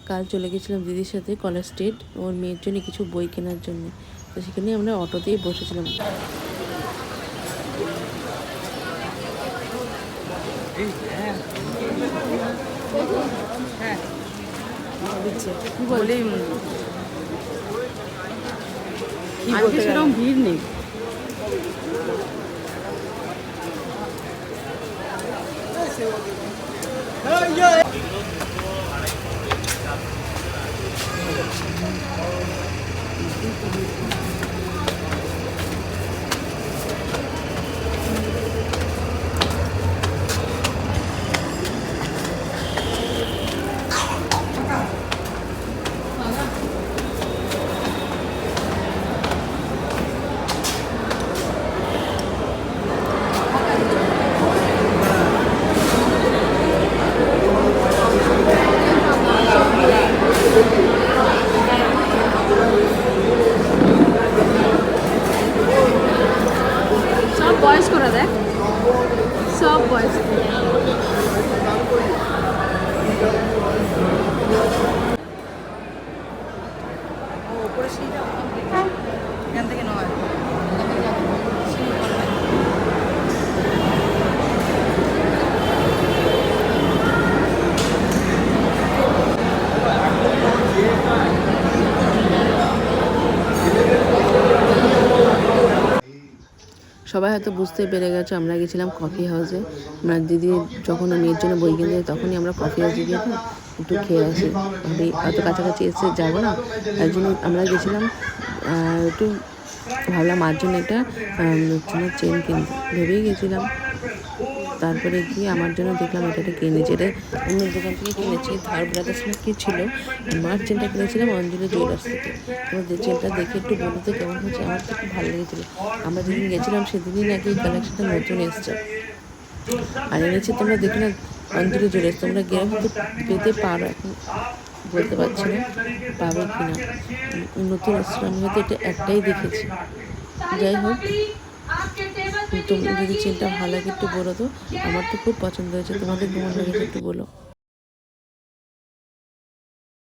কাল চলে গেছিলাম দিদির সাথে কলেজ স্ট্রিট ওর মেয়ের জন্য কিছু বই কেনার জন্য। তো সেখানে আমরা অটোতেই বসেছিলাম। সেরকম ভিড় নেই। সব বয়স করে দেখ, সব বয়স এখান থেকে নয়। সবাই হয়তো বুঝতে পেরে গেছে আমরা গেছিলাম কফি হাউসে। আমরা দিদি যখন মেয়ের জন্য বই কিনতে তখনই আমরা কফি হাউসে গিয়ে একটু খেয়ে আসি, ভাবি হয়তো কাছাকাছি এসে যাবো না, তার জন্য আমরা গেছিলাম। একটু ভাবলাম মার জন্য একটা সোনার চেন কিনতে ভেবেই গেছিলাম। তারপরে গিয়ে আমার জন্য দেখলাম এটা কিনেছি, এটা অন্য দোকান থেকে কিনেছি, ধার ব্রাদার্স না কি ছিল। মার চেনটা কিনেছিলাম অঞ্জলি জুয়েলার্স থেকে। তোমাদের চেনটা দেখে একটু বলো তো কেমন হচ্ছে, আমার তো খুব ভালো লেগেছিলো। আমরা যেদিন গেছিলাম সেদিনই নাকি এই কালেকশনটা নতুন এসছে আর এনেছি। তোমরা দেখো না অঞ্জলি জুয়েলার্স, তোমরা গেলে হয়তো পেতে পারো, এখন বলতে পারছি না পাবে কি না, নতুন এসছে। আমি হয়তো এটা একটাই দেখেছি। যাই হোক, তুমি যদি চেনটা ভালো লাগে একটু বলো তো, আমার তো খুব পছন্দ হয়েছে, তোমাদের কেমন লেগেছে একটু বলো।